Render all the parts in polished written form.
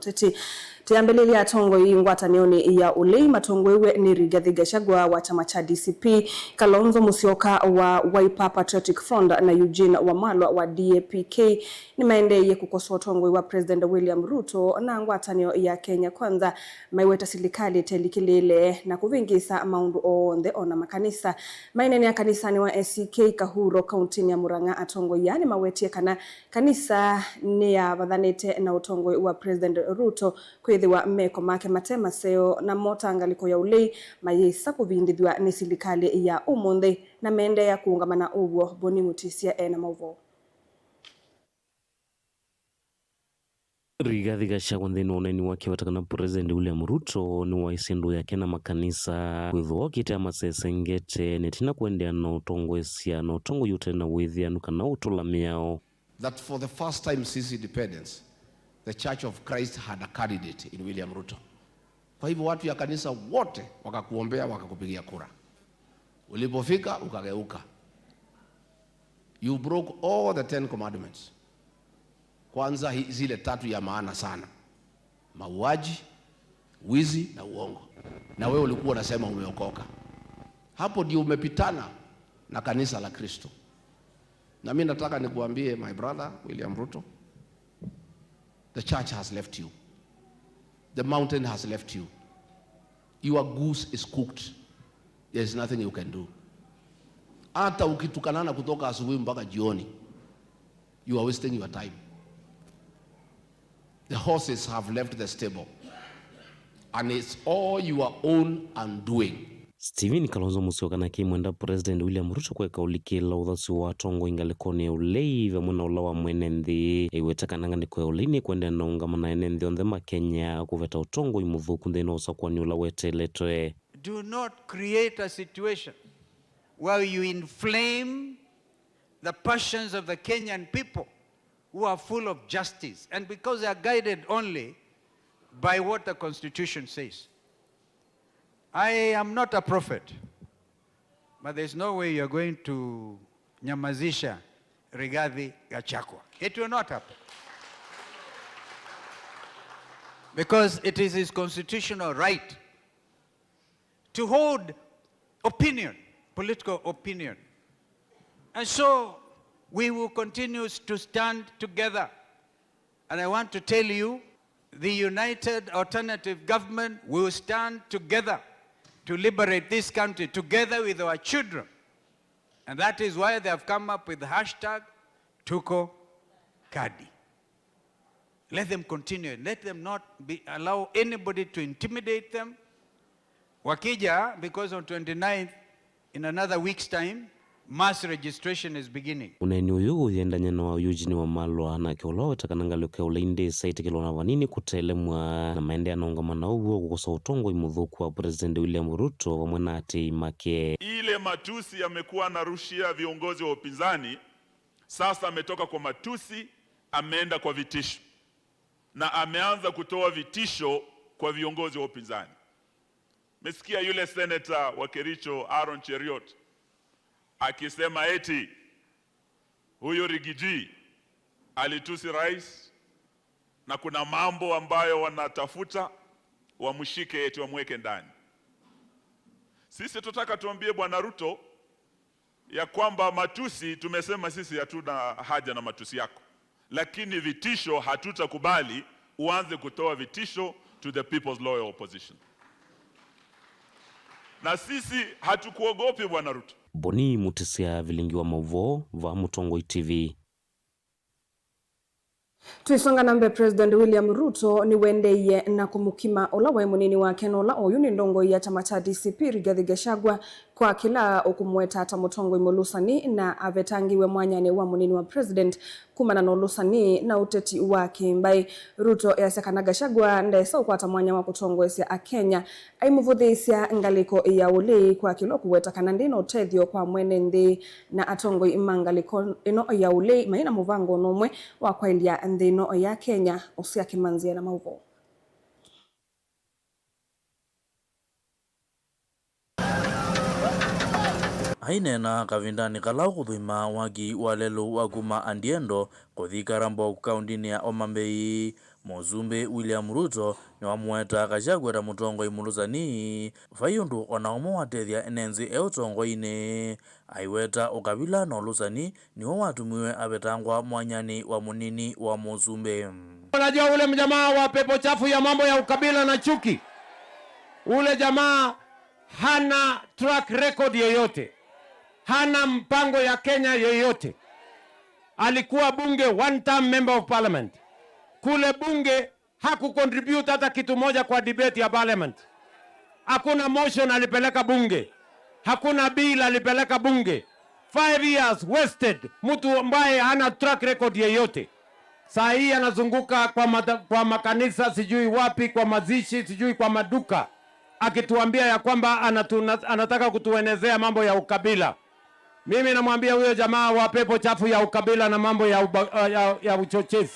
Tete tiambeleli ya tongo ingwatanioni ya ulei matongo iwe ni Rigathi Gachagua wa chama cha DCP, Kalonzo Musyoka wa Wiper Patriotic Front na Eugene Wamalwa wa DAP-K ni maende ye kukosoa tongo wa President William Ruto na ngwatanio ya Kenya Kwanza maiweta silikali telikilele na kuvingisa maundu onde ona makanisa mainene ya kanisani wa SCK Kahuro kaunti ya Murang'a atongo yani mawetie kana kanisa ni ya badhanete na utongo wa President Ruto kwithiwa meko make matema seo na motangaliko ya ulei mayesa kuvindithwa ni silikali ya umundi na mende ya kuungamana uguo Boni Mutisia ena mauvo. Rigathi Gachagua nthini uneni wake watakana President William Ruto ni waisindu yake na makanisa kwithwa kite amasesengete netina kuendea na utongwesia na utongo yute na withianu kana utulamiao. That for the first time since independence the Church of Christ had a candidate in William Ruto. Kwa hivyo watu ya kanisa wote wakakuombea wakakupigia kura. Ulipofika ukageuka. You broke all the 10 commandments. Kwanza zile 3 ya maana sana. Mauaji, wizi na uongo. Na wewe ulikuwa unasema umeokoka. Hapo ndio umepitana na kanisa la Kristo. Na mimi nataka nikuambie my brother William Ruto, the church has left you. The mountain has left you. Your goose is cooked. There is nothing you can do. Hata ukitukanana kutoka asubuhi mpaka jioni, you are wasting your time. The horses have left the stable. And it's all your own undoing. Stephen Kalonzo Musyoka na kimwenda President William Ruto kweka ulikila uthasi wa tongo ingalikoni ya ulei vya mwana ulawa mwenenthi iwetaka nangani kwa ulini kuende na ungamana enenthi ondhema Kenya kuveta utongo imuthuku nthina usakwani ulawete letwe. Do not create a situation where you inflame the passions of the Kenyan people who are full of justice and because they are guided only by what the Constitution says. I am not a prophet, but there's no way you're going to nyamazisha Rigathi Gachagua. It will not happen. Because it is his constitutional right to hold opinion, political opinion. And so we will continue to stand together. And I want to tell you, the United Alternative Government will stand together to liberate this country together with our children. And that is why they have come up with the hashtag Tuko Kadi. Let them continue. Let them not allow anybody to intimidate them. Wakija, because on 29th, in another week's time, mass registration is beginning. Uneni uyu yendanya na Eugene Wamalwa na kiolowe takanangaluke uleinde saiti kilona vanini kutelemwa na maende ya naungamana uwo kukosa utongo imuthuku wa President William Ruto wa mwena ati make. Ile matusi yamekuwa narushia viongozi wa upinzani, sasa ametoka kwa matusi, ameenda kwa vitisho. Na ameanza kutoa vitisho kwa viongozi wa upinzani. Mesikia yule senator wa Kericho Aaron Cheriot akisema eti huyo Rigiji alitusi rais na kuna mambo ambayo wanatafuta wamshike eti wamweke ndani. Sisi tutaka tuambie Bwana Ruto ya kwamba matusi tumesema sisi hatuna haja na matusi yako. Lakini vitisho hatutakubali uanze kutoa vitisho to the People's Loyal Opposition. Na sisi hatukuogopi Bwana Ruto. Boni Mutisia vilingiwa mauvo va Mutongo TV. Tuisonga nambe President William Ruto ni wendeye na kumukima olawe munini wa kenola oyu ni ndongo ya chama cha DCP Rigathi Gachagua kwa kila okumweta ata mutongo imolusani na avetangiwe mwanyane wa munini wa President kumana na olusani na uteti wake mbai Ruto yasekana Gachagua ndesa ukwata mwanya wa kutongwesya a Kenya aimuvuthisia ngaliko ya ulei kwa kilo kuweta kanandino utethio kwa mwene nthi na atongo imangaliko ino ya ulei maina muvango nomwe wa kwailia nthino ya Kenya usia kimanzia na mauvo. Hainena kavindani kalau kuthima wagi walelu waguma andiendo kuthika rambo kaundini ya Omambei Muzumbe William Ruto ni wamweta Gachagua mutongoi muluzani fayundu onaomo watethia enenzi eutongoine aiweta ukabila na uluzani niwo watumiwe abetangwa mwanyani wa munini wa Muzumbe. Unajua ule mjamaa wa pepo chafu ya mambo ya ukabila na chuki, ule jamaa hana track record yoyote, hana mpango ya Kenya yoyote. Alikuwa bunge, one term member of parliament. Kule bunge hakucontribute hata kitu moja kwa debate ya parliament. Hakuna motion alipeleka bunge, hakuna bill alipeleka bunge. 5 years wasted, mtu ambaye hana track record yoyote. Saa hii anazunguka kwa makanisa, sijui wapi, kwa mazishi, sijui kwa maduka, akituambia ya kwamba anataka kutuenezea mambo ya ukabila. Mimi namwambia huyo jamaa wa pepo chafu ya ukabila na mambo ya uchochezi,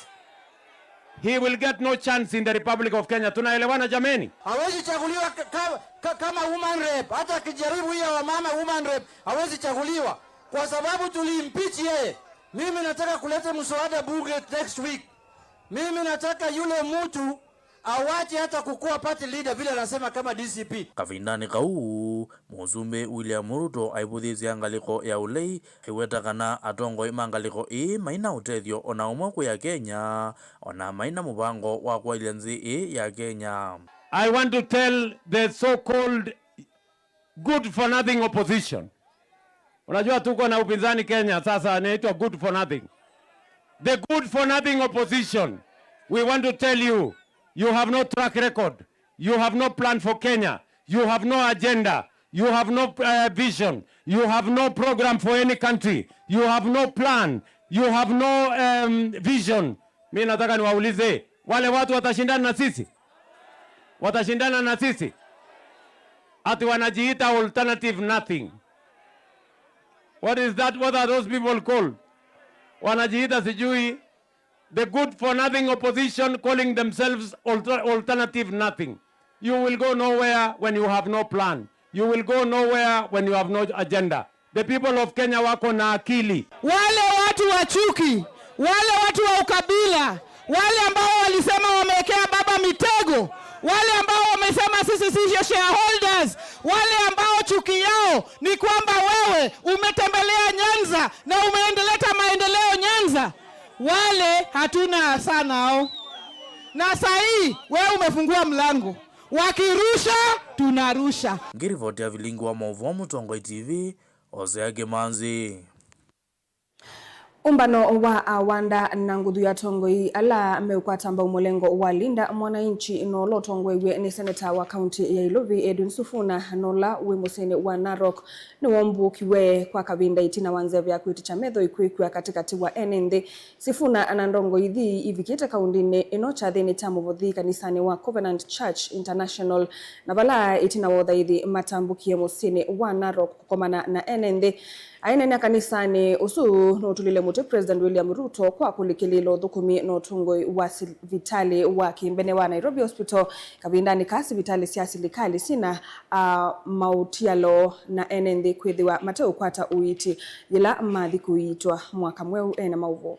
he will get no chance in the Republic of Kenya. Tunaelewana jameni? Hawezi chaguliwa kama woman rep. Hata akijaribu hiyo wa mama woman rep hawezi chaguliwa kwa sababu tulimpeach yeye. Mimi nataka kuleta mswada bunge next week. Mimi nataka yule mtu awache hata kukua party leader vile anasema kama DCP. Kavindani kau Muzumbe William Ruto aibuthizia ngaliko ya ulei hiweta kana atongoi mangaliko maina utethio ona umwe ya Kenya ona maina mubango wa kwa ilenzi ya Kenya. I want to tell the so-called good for nothing opposition. Unajua tuko na upinzani Kenya sasa anaitwa good for nothing. The good for nothing opposition, we want to tell you, you have no track record, you have no plan for Kenya, you have no agenda, you have no vision, you have no program for any country, you have no plan, you have no vision. Mimi nataka niwaulize, wale watu watashindana na sisi? Watashindana na sisi? Ati wanajiita alternative nothing. What is that? What are those people called? Wanajiita sijui the good for nothing opposition calling themselves alternative nothing. You will go nowhere when you have no plan. You will go nowhere when you have no agenda. The people of Kenya wako na akili. Wale watu wa chuki, wale watu wa ukabila, wale ambao walisema wamewekea baba mitego, wale ambao wamesema sisi sio shareholders, wale ambao chuki yao ni kwamba wewe umetembelea Nyanza na umeendeleta maendeleo Nyanza, wale hatuna sana hao. Na saa hii wewe umefungua mlango, wakirusha tunarusha. Ngirivoti ya vilingu wa Mauvomu Tongoi TV, Ozeage Manzi. Umbano wa awanda na nguthu ya Tongoi ala meukwatamba umulengo wa linda mwananchi nolo Tongoi ni seneta wa kaunti ya Ilovi Edwin Sifuna nola we musene wa Narok ni wambukiwe kwa kavinda itina wanzevya kuiticha medho ikuikua katikati wa enende. Sifuna anandongo ithi ivikite kaundine inocha thini tamuvothi kanisani wa Covenant Church International na bala itina wotha ithi matambukie musene wa Narok kukomana na enende. Aina kanisani usu no tulile muti President William Ruto kwa kulikililo dhukumi no Tongoi wa vitali wa kimbene wa Nairobi Hospital kabindani kasi vitali siasi likali sina mautialo na enende kwethiwa mateo kwata uiti yila mathi kuitwa mwaka mweu ena mauvo.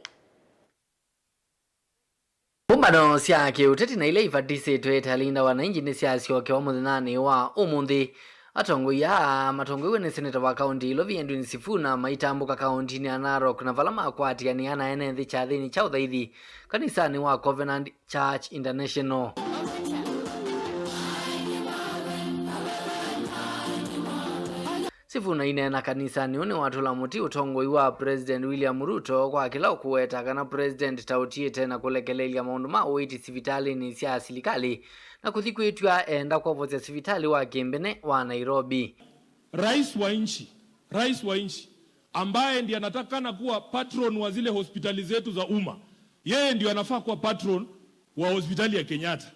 Umbano siake uteti na ile ifadisi tueta linda wananchi ni siasi wake wa muthinani wa umundi. Atongoi ya matongoi ni seneta wa kaunti Ilovi Edwin Sifuna maitambuka kaunti ni Narok na vala makwati ya ni ana enenthi cha thini cha uthaithi kanisani wa Covenant Church International. Sifuna inena kanisani uni watula muti utongoi wa President William Ruto kwa kila ukuweta kana President tautie tena kulekelelia maundu ma uiti sivitali ni sia silikali na kuthikuitwa enda kwa vote sivitali wa kimbene wa Nairobi. Rais wa nchi ambaye ndiye anatakana kuwa patron wa zile hospitali zetu za umma, yeye ndiye anafaa kuwa patron wa hospitali ya Kenyatta,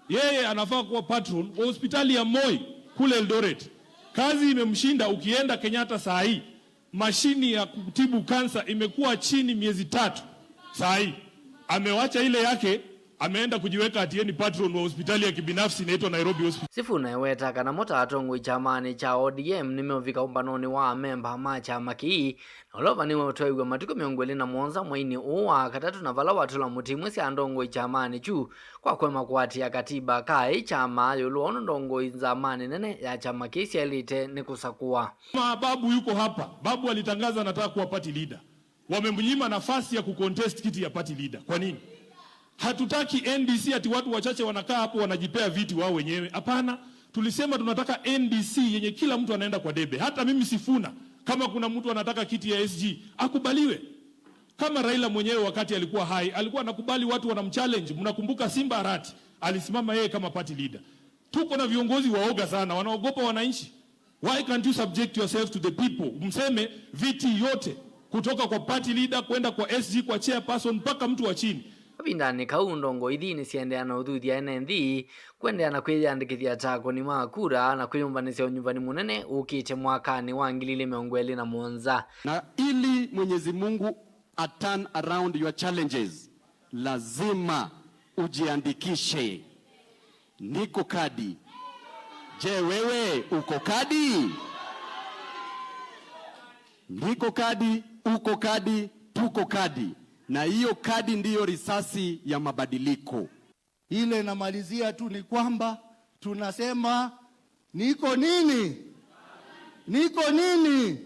yeye anafaa kuwa patron wa hospitali ya Moi kule Eldoret. Kazi imemshinda. Ukienda Kenyatta saa hii mashini ya kutibu kansa imekuwa chini miezi 3 saa hii. Amewacha ile yake ameenda kujiweka atieni patron wa hospitali ya kibinafsi inaitwa Nairobi Hospital. Sifuna iweta kana mota atongoi chamani cha ODM nimevika umbanoni wa memba ma chama kii nolova niwe utoigwa matuko miongweli na mwonza mwaini uwa katatu na vala watu la mutimwe si andongoi chamani chu kwa kwema kuati ya katiba kai chama yuluono ndongoi zamani nene ya chama kisi elite ni kusakua. Babu yuko hapa, babu alitangaza anataka kuwa party leader. Wamemnyima nafasi ya kucontest kiti ya party leader. Kwa nini? Hatutaki NDC ati watu wachache wanakaa hapo wanajipea viti wao wenyewe. Hapana, tulisema tunataka NDC yenye kila mtu anaenda kwa debe. Hata mimi Sifuna, kama kuna mtu anataka kiti ya SG, akubaliwe. Kama Raila mwenyewe wakati alikuwa hai, alikuwa anakubali watu wanamchallenge. Mnakumbuka Simba Arati, alisimama yeye kama party leader. Tuko na viongozi waoga sana, wanaogopa wananchi. Why can't you subject yourself to the people? Mseme viti yote kutoka kwa party leader kwenda kwa SG kwa chairperson mpaka mtu wa chini. Bindani kaundongo idhini siendeana udhuthia NND kwendeana kwiyandikithia tako ni makura na kwiyumbanisya unyumbani munene ukite mwakani wa 2021. Na ili Mwenyezi Mungu turn around your challenges, lazima ujiandikishe. Niko kadi. Je, wewe uko kadi? Niko kadi, uko kadi, tuko kadi. Na hiyo kadi ndiyo risasi ya mabadiliko. Ile namalizia tu ni kwamba tunasema niko nini? Niko nini?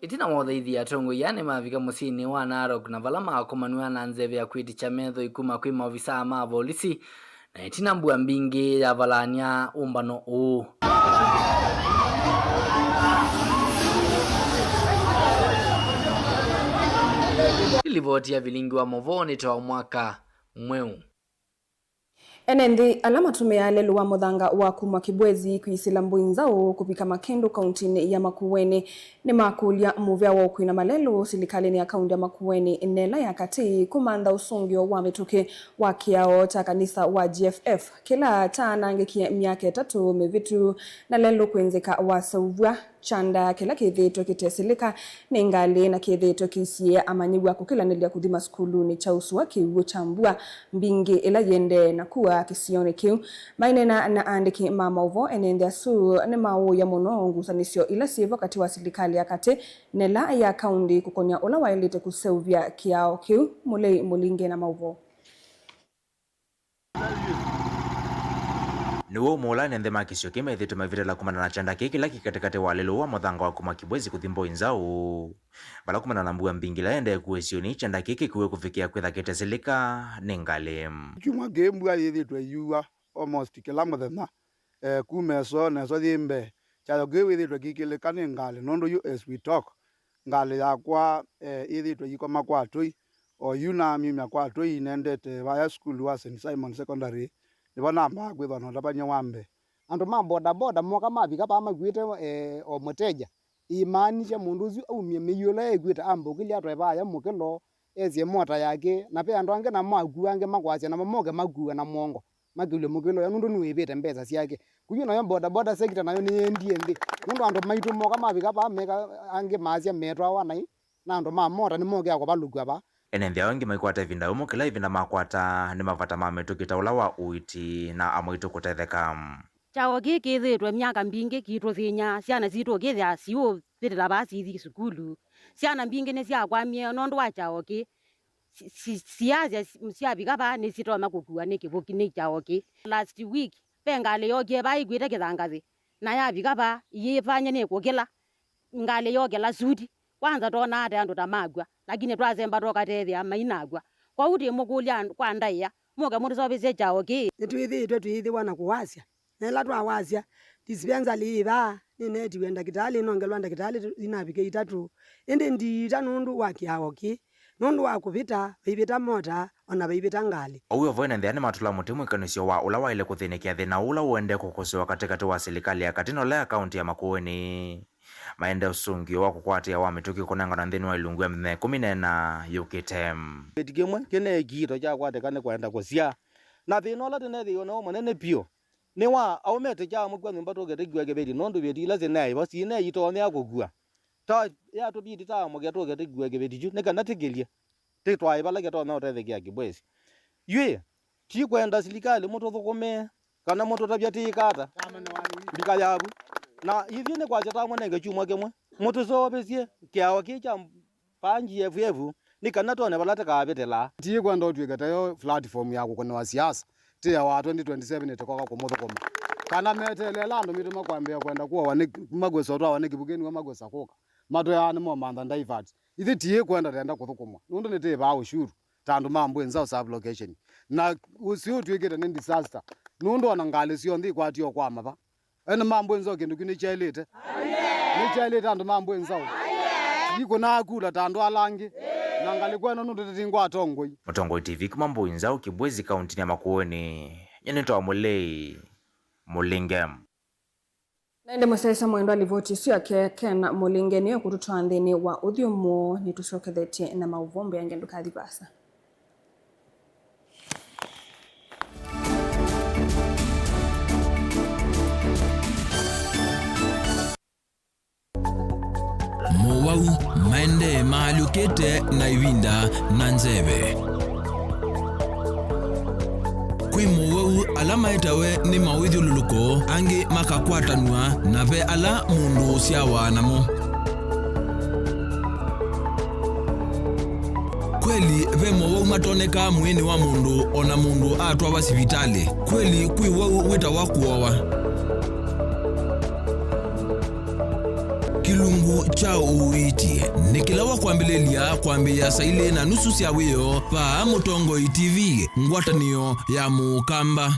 Itina wothe atongo yane mavika musini wa Narok na vala makomanwa na nzeve ya kwiti cha metho ikuma kwi maofisa ma polisi na itina mbua mbingi ya valania umbano u. Ilivoti ya vilingi wa Movoni toa mwaka mweu. Enendi alama tumealelu wa muthanga wa kumwa Kibwezi kwisila mbuinzao kupika Makendo kauntini ya Makueni ni makulia muvya wa ukwina malelu silikalini ya kaunti ya Makueni nela ya kati kumanda usungio wa mituke wa kiao cha kanisa wa GFF kila taanangikia miaka 3 mevitu na lelu kwenzeka wa sauvwa chanda kila kithito kitesilika ningali na kithito kisie amanyigwa kukilanilya kuthima skulu ni cha uswa kiugo chambua mbingi ila yende na kuwa kisione kiu mainena na andiki mamauvo enende asu ni mau ya muno ngusanisyo ila sivo kati wa silikali ya kati nela ya kaundi kukonya ola wailite kuseuvya kiao kiu mulei mulinge na mauvo. Niwo mola nende makisyo kima ithitu mavirela kumana na chanda kiki laki katikati wa lelo wa muthanga wa kuma Kibwezi kuthimbo inzao bala kumana na mbua mbingila ende kuesioni chanda kiki kuwe kufikia kwitha kitesilika ningali chuma gembu ithitu yuwa almost kila muthenya kumeso na so thimbe chayo gewe ithitu kikilika ni ngali nondo you as we talk ngali yakwa ithitu yikoma kwa toi o yuna mimi kwa toi nendete via school wa St Simon Secondary Nibona mba kwitha no tabanya wambe andu ma boda boda moka mabika pa magwite o muteja imani cia mundu ucio aumie miyula egwite ambukili atwe baya mukilo ezie mota yake na pe andu ange na magu ange magwacia na mamoge magu na mongo magile mukilo ya nundu niwibite mbeza ciake kuyo nayo boda boda sector nayo ni endie ndi nundu andu maitu moka mabika pa meka ange macia metwa wanai na andu ma mota ni moge akwa balugwa ba enenthia wengi maikwata vinda umo kila ivina makwata ni mavata mametukita ula wa uiti na amwitu kutetheka chao giki thitwe myaka mbingi kitwo thinya ciana citu githia ciu thirira basi ithi sukulu ciana mbingi ni cia kwamie nondu wa chao ki ciacia ciabika ba ni citoma kukua ni kibuki ni chao ki last week pengale yoge ba igwite kithangathi na yabika ba yifanye ni kukila ngale yoge la sudi kwanza tona ate andu tamagwa lakini twazemba tokatethia mainagwa kwa uti mukulia kwa ndaia muga mundu sobise chao ki twithi wana kuwasia nela twawasia dispensa liva nineti wenda kitali nongelwa ndakitali inabike itatu ende ndita nundu wa kiao ki nundu wa kupita bibita mota ona bibita ngali oyo voina ndani matula mutimu kanisyo wa ula waile kuthinikia thina ula uende kukosewa katikati wa serikali ya katino la kaunti ya Makueni maende usungio wa kukwatia wa mituki kunanga na nthini wa ilungu ya mthene 14 UKTM betikemwe kene gito cha kwatekane kwenda kusia na thina ola tene thio no manene pio ni wa aumete cha mukwa nyumba togete gwege bedi nondu bedi ila zene basi ne yito ne akogua ta ya to bidi ta muge togete gwege bedi ju ne kana tigelia te twa ibala geto na otethekia Kibwezi yue chikwenda serikali moto thukome kana moto tabyati ikata bikayabu na hivi ne kwacha tamwe nenge chumwa kemwe moto so besie kyawa kicha panji yevu ni kana tone balata ka betela tie kwenda otweka tayo platform yako kuna wa siasa tia wa 2027 etokoka kwa moto koma kana metelela ndo mituma kwambia kwenda kuwa wane magweso twa wane kibugeni wa magwesa koka mato yani mo manda ndaivat ithi tie kwenda tenda kuthukumwa nundo nete ba ushuru tandu mambo enzao sub location na usio tweketa ni disaster nundo ona ngale sio ndi kwatio kwa maba ene mambo enzao kindu kini chailete ni chailete andu mambo enzao yiko na akula tandu alangi na ngale kwena nundo tetingwa atongoi Mutongoi TV kumambo enzao Kibwezi kaunti ya Makueni yenetwa Mulei Mulingem. Naende musesa mwendo alivoti sio Ken Mulinge niyo kututwa ndeni wa uthiomo ni tucokethetie na mauvombe yangendu kathibasa. Mowau maende maalukete na ivinda na nzeve. Kwi mowau alama itawe ni mawidhi ululuko angi makakwatanua na ve ala mundu siawa namo. Kweli ve mowau matoneka mwini wa mundu ona mundu atwa wa sivitali. Kweli kwi wau wita wakuowa. Kilungu cha uiti nikilawa kuambilelia kuambia saile na nusu siawiyo pa Mutongoi TV ngwatanio ya Mukamba.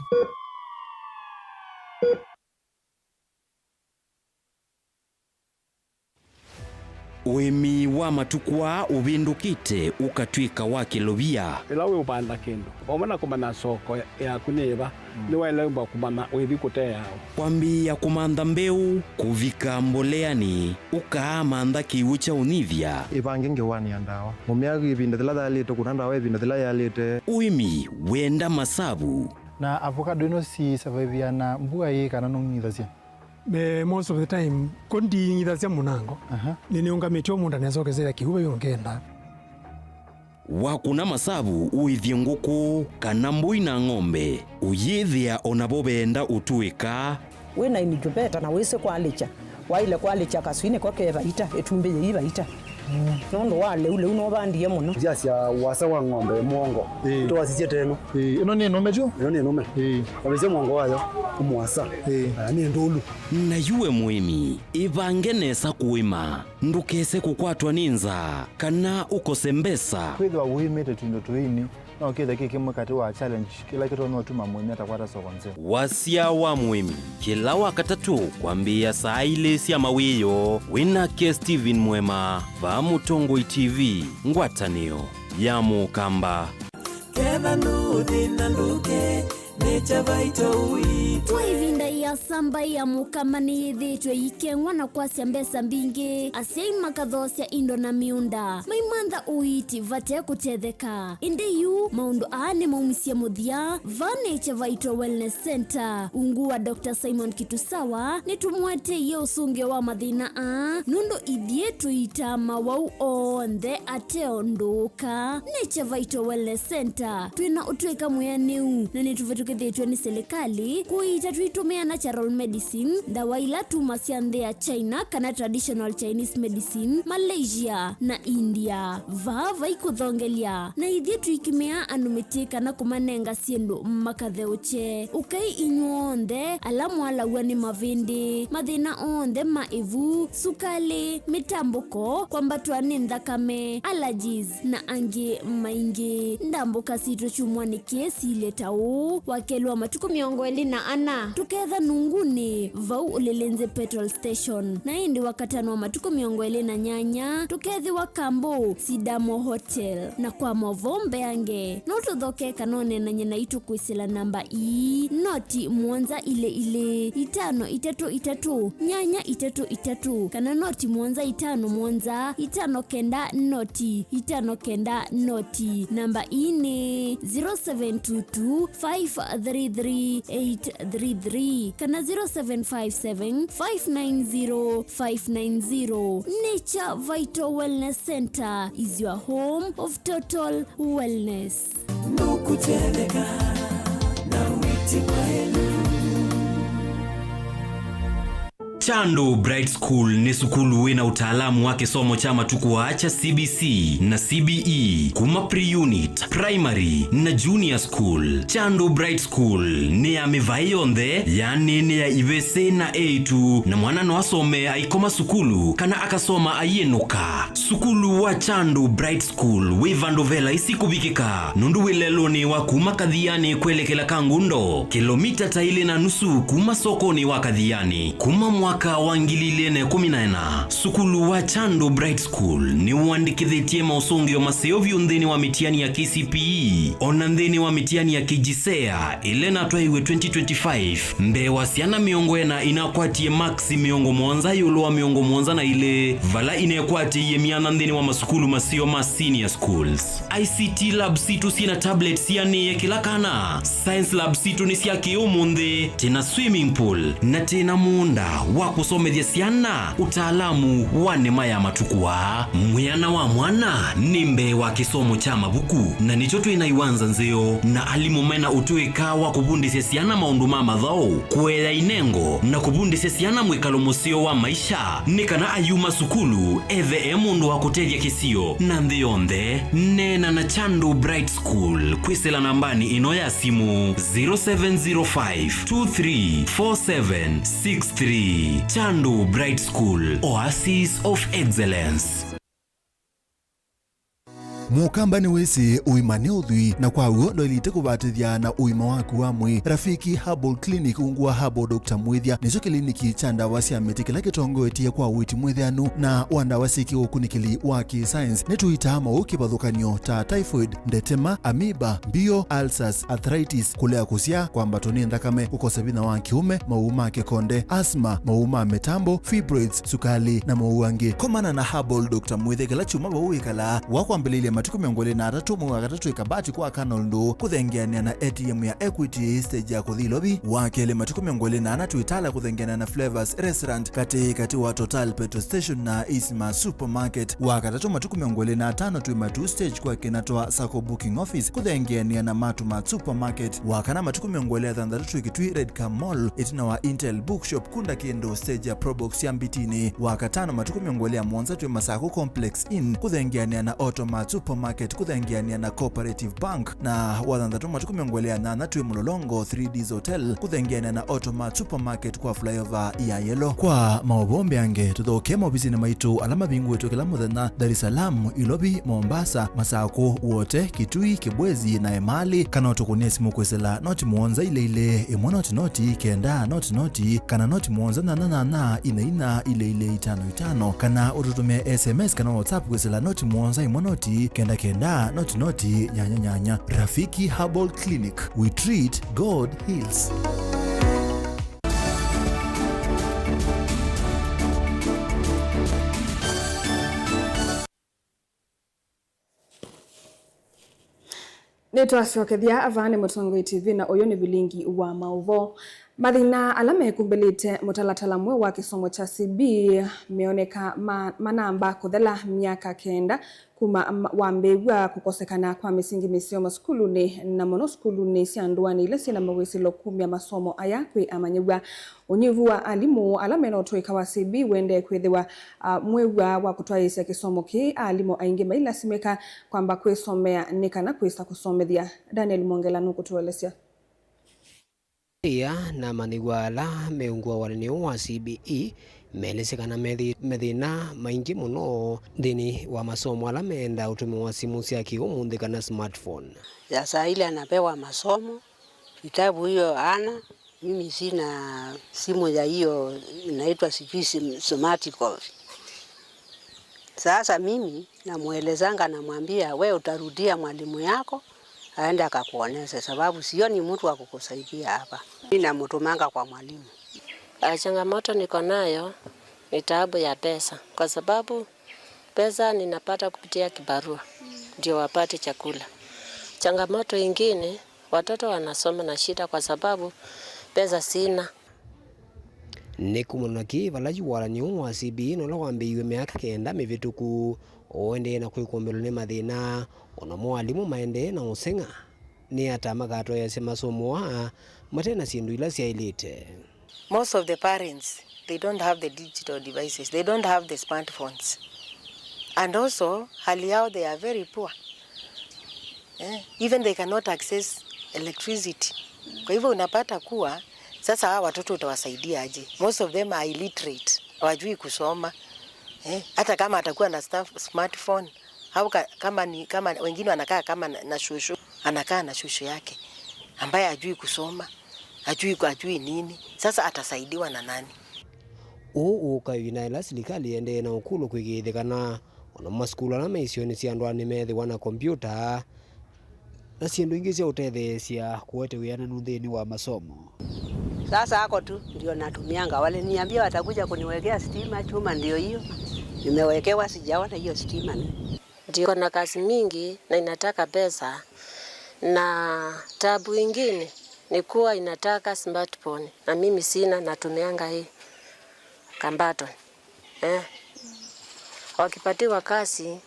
Wemi wa matukwa ubindukite ukatwika wa kilobia. Ilawe ubanda kendo. Omana kumana soko ya kuneba. Niwa ilemba kumana wevi kote yao. Kwambi ya kumanda mbeu kuvika mboleani ukaamanda kiucha univya. Ibangenge wani andawa. Mumiagu ibinda tila dalite kunandawa ibinda tila yalite. Uimi wenda masabu. Na avocado ino si survive na mbuga hii kanano ngidhasia. Most of the time kondi ngidhasia munango. Niniunga mitio munda nezokezera kihuba yongenda. Wakuna masabu uithie nguku kana mbui na ng'ombe uyithia onabobenda utuika wena inijubeta na wese kwalicha waile kwalicha kaswine kwake baita etumbe yibaita nondo wale ule unobandie muno jasi ya wasa wa ng'ombe mwongo to wasije teno ino ni nome jo ino ni nome wabeze mwongo wayo umwasa ni ndulu na yuwe muimi ivangenesa kuima ndukese kukwatwa ninza kana ukosembesa kwithwa uimete tundo tuini na ukitha kiki mukati wa challenge kila kitu no tuma muimi atakwata sokonze wasia wa muimi kila wakatatu kwambia saa ile sia mawiyo winake Steven Mwema va Mutongoi TV ngwatanio ya Mukamba. Keva nudi na nduke necha vaito ui Twivinda ya samba ya Mukamba ni thitwe ikengwa na kwasya mbesa mbingi asei makathosia indo na miunda maimantha uiti vate kutetheka indi yu maundu aane maumisya muthia vanecha vaito wellness center ungu wa Dr. Simon Kitusawa nitumwete ye usunge wa mathina nundo ithie tuita mawau onthe ateonduka necha vaito wellness center twina utwika muyaniu na nituvetukithitwe ni serikali kuita tuitumia natural medicine dawa ila tuma sianthe ya China kana traditional Chinese medicine Malaysia na India vava ikuthongelia na ithie tuikimea anumitika na kumanenga siendu makatheuche ukai inyuonthe ala mwalaua ni mavindi mathina onthe maivu sukali mitambuko kwambatwa ni nthakame allergies na angi maingi ndambuka sito chumwa ni kesi ile tau wakelwa matuko miongo eli na ana tuketha nunguni vau ulilenze petrol station na indi wakatano wa matuko miongo eli na nyanya tukethi wa Kambo Sidamo Hotel na kwa movombe ange noto dhoke kanone na nyena itu kuisila namba noti muonza ile 5 nyanya 3 kana noti muonza 5 muonza 5 kenda noti 5 kenda noti namba ni 0722 533 833 kana 0757 590 590 Nature Vital Wellness Center is your home of total wellness. Nukuteleka Chando Bright School ni sukulu wina utaalamu wake somo cha matukuwa cha CBC na CBE kuma pre-unit, primary na junior school. Chando Bright School ni ya mivayonde yani ni ya ivese na A2 na mwana no asome aikoma sukulu kana akasoma ayenuka. Sukulu wa Chando Bright School wivandovela isikubikika nundu wileloni wa kuma kadhiani kuelekela Kangundo kilomita taile na nusu kuma sokoni wa kadhiani kuma mwaka wangililene 14. Sukulu wa Chando Bright School ni uandikithitie mausungio maseo viundheni wa mitiani ya KCPE onandheni wa mitiani ya KJSEA ilena twaiwe 2025 mbe wasiana miongo ena inakwatie maxi miongo mwonza yolo wa miongo mwonza na ile vala inekwatie ye mianandheni wa masukulu maseo ma senior schools. ICT lab situ sina tablet siani ye kila kana. Science lab situ ni siya kiumunde tena swimming pool na tena muunda wa kusomethia siana utaalamu wa nema ya matukuwa. Mwiana wa mwana nimbe wa kisomo cha mabuku na nicho twinaiwanza nzeo na alimu mena utuika wa kubundisya siana maundu mama dhao kuela inengo na kubundisya siana mwikalo musio wa maisha nikana ayuma sukulu ethe mundu wa kutethia kisio na nthionde nena na Chando Bright School kwisela nambani ino ya simu 0705234763. Chando Bright School, Oasis of Excellence. Mukambani wese uimane udhui na kwa uondo ilite kubatithia na uima waku wa mwi. Rafiki Herbal Clinic ungua Herbal Dr. Mwithia nicho kliniki cha ndawa cia miti kila kitongo etia kwa witi mwithianu na wandawa siki ukunikili wa ki-science netuita mauki bathukanio ta typhoid, ndetema, amoeba, bio, ulcers, arthritis, kulea kusia kwa mbatoni ndakame, kukosa bina wa kiume, mauma kekonde, asma, mauma metambo, fibroids, sukali na mauangi. Komana na Herbal Dr. Mwithia kila chuma bauikala wakwambilile matuku miongole na atatumu wakatatu ikabati kwa kanoldo kuthengiania na ATM ya Equity stage ya kuthilobi wakele matuku miongole na anatuitala kuthengiania na Flavors Restaurant kati wa Total Petrol Station na Isma Supermarket wakatatu matuku miongole na atano tuimatu stage kwa kinatoa Sako Booking Office kuthengiania na Matuma Supermarket wakana matuku miongole ya thandatu ikitui Redcar Mall itina wa Intel Bookshop kunda kiendo stage ya Probox ya Mbitini wakatano matuku miongole ya Mwanza tuima Sako Complex Inn kuthengiania na Automat Supermarket kuthengiania na Cooperative Bank na wathandatu matuku miongolea na natwe Mulolongo 3Ds Hotel kuthengiania na Automat Supermarket kwa flyover ya Yellow. Kwa maobombe ange tuthoke mobisini maitu alama bingu wetu kila muthenya Dar es Salaam, Ilobi, Mombasa, Masako, wote Kitui, Kibwezi na Emali kana utukunia simu kwesela noti muonza ile imwe noti kenda noti kana noti muonza na ina ile 55 kana ututumia SMS kana WhatsApp kwesela noti muonza imwe noti kenda noti nyanya. Rafiki Herbal Clinic, we treat, God heals. Nitwacokethia avane Mutongoi TV na uyu ni vilingi wa mauvo. Mathina alame kumbelite mutalatala mwe wa kisomo cha CB meoneka manamba kuthela miaka kenda kuma wambewa kukosekana kwa misingi misio maskuluni na monoskuluni sianduani ile sina mawesilo 10 ya masomo ayakwe amanyegwa unyivu wa alimu alame no tweka wa CB wende kwethiwa mwewa wa kutwaisa kisomo ki alimu aingi maila simeka kwamba kwesomea nikana kwesa kusomethia. Daniel Mongela nukutuelezea na manigwala meungwa warani wa CBE melesekana medina maingi muno dini wa masomo ala meenda utumi wa simu cia kiumunthi kana smartphone. Ya saa ile anapewa masomo vitabu hiyo ana mimi sina simu ya hiyo inaitwa smart copy. Sasa mimi namuelezanga namwambia we utarudia mwalimu yako aende akakuonesha sababu sioni mtu wa kukusaidia hapa. Mimi namtumanga kwa mwalimu. Changamoto niko nayo ni taabu ya pesa kwa sababu pesa ninapata kupitia kibarua ndio wapate chakula. Changamoto ingine watoto wanasoma na shida kwa sababu pesa sina. Nikumunaki valaji warani wa CBE no lawambiwe miaka kenda mivituku oende na kwikombelo ne mathina ona mwalimu maende na usenga ni atama gato ya masomo matena sindu ila siailite. Most of the parents, they don't have the digital devices. They don't have the smartphones. And also, hali yao, they are very poor. Even they cannot access electricity. Kwa hivyo unapata kuwa, sasa hawa watoto utawasaidia aje? Most of them are illiterate. Hawajui kusoma. Hata kama atakuwa na smartphone, au kama wengine wanakaa kama na shushu, anakaa na shushu yake ambaye hajui kusoma, hajui nini. Sasa atasaidiwa na nani? Ukawina ila serikali ende na ukulu kwigithikana ona maskula na maisioni cia andu ani methiwa na kompyuta na ciendu ingi cia utethecia kuete wiana nuthini wa masomo. Sasa hako tu ndio natumianga, wale niambia watakuja kuniwekea stima, chuma ndio hiyo nimewekewa, sijaona hiyo stima. Ndio na kazi mingi na inataka pesa, na tabu ingine ni kuwa inataka smartphone, na mimi sina, natumianga hii kambato. Wakipatiwa kazi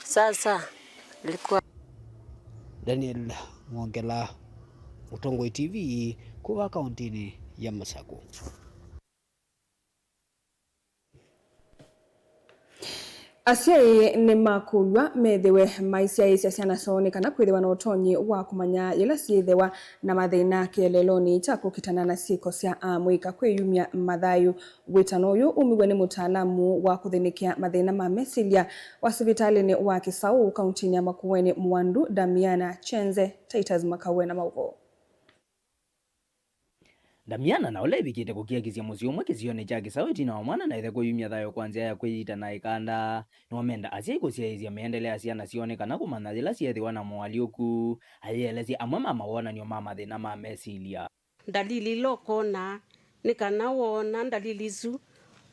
sasa likuwa. Daniel Mwongela, Utongoi TV, kuwa kauntini ya Masaku. Asiai ni makulwa methewe maisha isia ciana cionekana kwithiwa na utonyi wa kumanya ila ciithiwa na mathina kieleloni cha kukitana na ciiko cia amwika kwiyumia mathayu. Witano uyu umiwe ni mutaalamu wa kuthinikia mathina ma meciria wa sibitalini wa Kisau kauntini ya Makueni Mwandu Damiana Chenze. Titus Makawe na mauvo. Damiana na ole bikite kukiagizia muzi umwe kizione cha Kisau itina wa mwana na ithe kuyumia thayo kwanzia ya kwiyita na ikanda no menda asia ikusiaizia meendelea ciana cionekana kumana thila ciethiwa na mwaliuku aielezia amwe mama wona nio mama thina ma meciria. Dalili lokona nikana wona dalili zu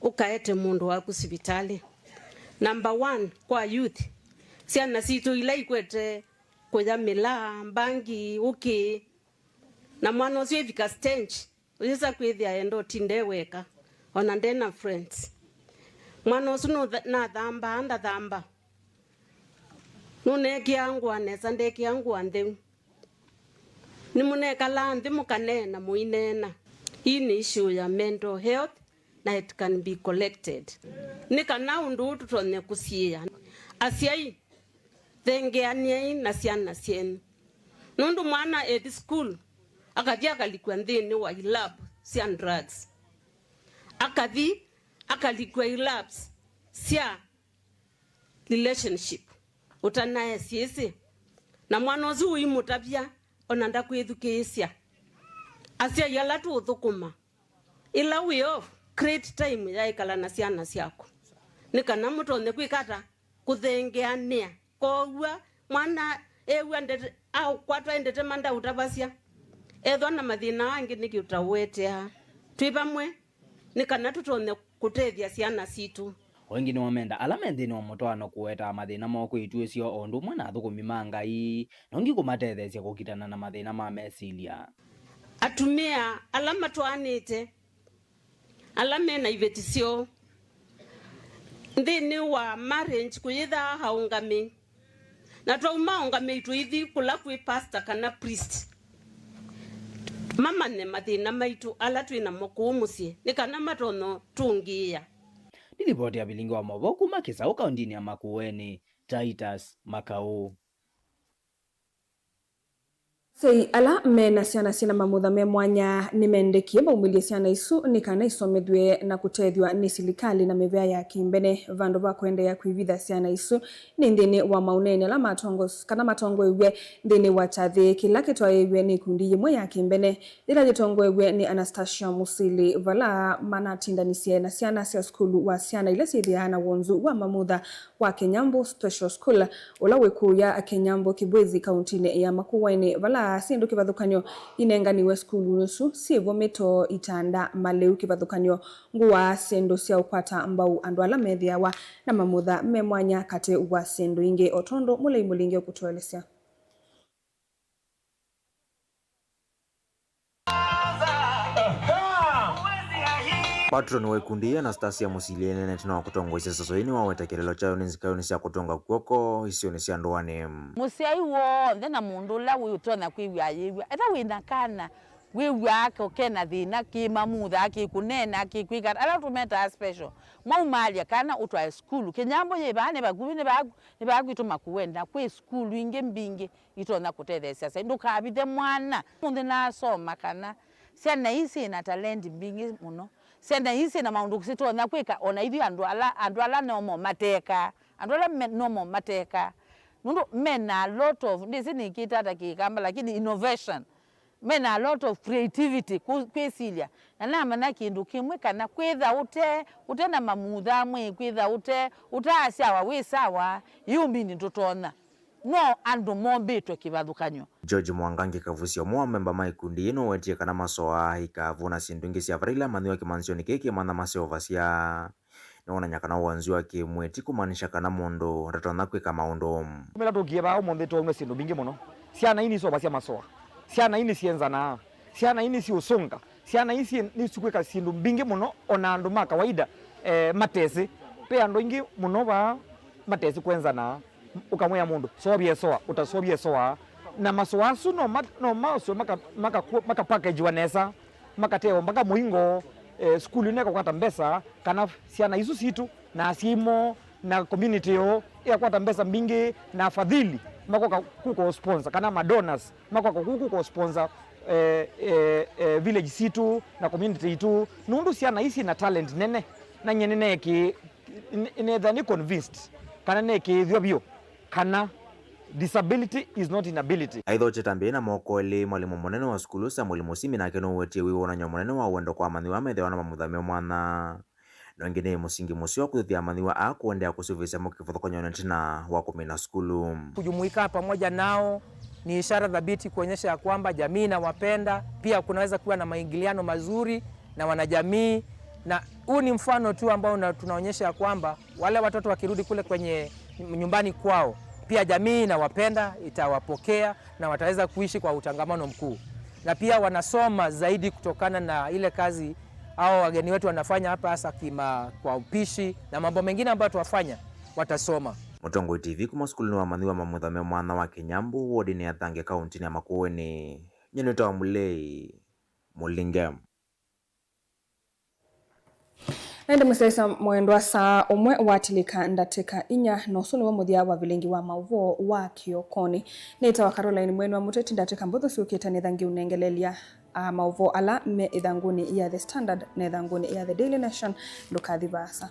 ukaete mundu waku sibitali. Number 1 kwa youth ciana citu ila ikwete kuyamila bangi uki na mwana ucio ifika stage uyisa kwithia endo tindeweka ona ndena friends mwana ucio na thamba anda thamba nune kiangu anesa nde kiangu andeu ni muneka landhi mukanena muinena. Hii ni issue ya mental health na it can be collected. Nikana undu tutone kusia asiai thengeani na ciana cienu nundu mwana at school akathi akalikwa nthini wa lab cia drugs, akathi akalikwa labs cia relationship utanae ciisi na mwana ucio uimutavia ona ndakwithukisya acia yala tu thukuma ila we off create time ya ikala na ciana ciaku nikana mutonye kwikata kuthengeania kowa mwana ewa ndete au kwatwa ndete manda utavasia ethwa na mathina wangi niki utawetea twipamwe nikana tutonye kutethia ciana citu. Wengine wamenda alama nthini wa mutwano kuweta mathina moko ituecio ondu mwe na thukumi ma Ngai nongi kumatethecia kukitana na mathina ma meciria. Atumia alama twanite alama na ivetisio nthini wa marriage kuyitha haungami na twauma ungami tuithi kula kwi pastor kana priest mama ne mathina maitu ala twina moku musie nikana matono tungia. Ni ripoti ya bilingi wa Movo kuma Kisau kauntini ya Makueni. Titus Makau. Sei ala mena ciana cina mamutha me mwanya ni mendekie baumilie ciana isu nikana isomethwe na kutethwa ni serikali na mivea ya kimbene vandu va kuendea kuivitha ciana isu ni nthini wa maunene la matongos kana matongo iwe nthini wa chathi kila kitwaewe ni kundi imwe ya kimbene ila gitongo iwe ni Anastasia Musili vala manatindanisie na ciana cia skulu wa ciana ile cithiana wonzu wa mamutha wa Kenyambo Special School ula wikuya Kenyambo Kibwezi kauntini ya Makueni vala sindu kivathukanyo inenganiwe skulu nusu sivo mito itanda maleu kivathukanyo nguwa sindu cia ukwata mbau andu ala methiawa na mamutha me mwanya kati wa sindu ingi otondo mulei mulingi okutuelesya. Patron wa ikundi Anastasia Musili nene tina wakutongoisya sosoini waweta kirelo chayo ninzikayo nisi ya kutonga kuoko isio nisi ya ndoa ni musiai wonthe na mundu ula witona kwiwia yiwia eta wina kana we yake okena thina ki mamutha ki kunena ki kwika ala tumeta special maumalia kana utwa school kinyambo ye bane bagubi ne bagwituma kuwenda kwe school inge mbinge itona kutethesia sasa ndukabithe mwana munthi nasoma kana ciana isi na talent mbingi muno ciana isi na maundu kusitona kwika ona ithi andu ala no mateka andu ala no mateka nundu mena a lot of ndisi nikitata kikamba lakini innovation mena a lot of creativity kwesilia na mana kindu kimwe kana kwitha ute na mamutha mwe kwitha utaasya wa sawa yumbi ni tutona no andu mombitwe kivathukanyo. George Mwangangi kavusia mwa memba maikundi ino wetie kana masoa ikavuna sindu ingi cia varila manhiwa kimansioni kiki mana maseo vasia nona nyakana wanzi wake mweti kumanisha kana mundu ratona kwika maundu mela tukieba umonde tongwe sindu bingi muno ciana ini so vasia masoa ciana ini cienzana ciana ini si usunga ciana isi ni sikwika sindu bingi muno ona andu ma kawaida matesi pe andu ingi muno ba matesi kwenzana ukamwea mundu sobie soa utasobie soa na masoa su no maso maka package wanesa makateo mpaka muingo skuli neka kwata mbesa kana ciana isu situ na asimo na community yo ya kwata mbesa mbingi na fadhili mako kuko sponsor kana madonors mako kuko sponsor village situ na community itu nundu ciana isi na talent nene na nyenene ki inedhani convinced kana neki thio kana disability is not inability. Aidha chetambe na mokole mwalimu munene wa skulu Samuel Musimi na keno wetie wiwona nyo munene wa wendo kwa manhiwa methe wana mamuthamio mwana nongene musingi musio kuthia manhiwa akuendea kusuvisa mukifuthokonyo ntina wa kumina skulu. Kujumuika pamoja nao ni ishara dhabiti kuonyesha ya kwamba jamii inawapenda, pia kunaweza kuwa na maingiliano mazuri na wanajamii, na huu ni mfano tu ambao tunaonyesha ya kwamba wale watoto wakirudi kule kwenye nyumbani kwao pia jamii inawapenda, itawapokea na wataweza kuishi kwa utangamano mkuu, na pia wanasoma zaidi kutokana na ile kazi au wageni wetu wanafanya hapa, hasa kwa upishi na mambo mengine ambayo tuwafanya watasoma. Mutongoi TV kuma skulu wa manhiwa mamuthamio mwana wa Kinyambu wodi ni Athange kaunti ya Makueni nyeneta wa Mulei Mulingam. Nende musesa mwendwa saa umwe watilika ndateka inya nosuni wa muthia wa vilingi wa mauvo wa Kiokoni nita wa Caroline mwenu wa muteti ndateka mbuthu siukita nithangi unengelelia mauvo ala me ithanguni ya The Standard na ithanguni ya The Daily Nation lukathi vasa.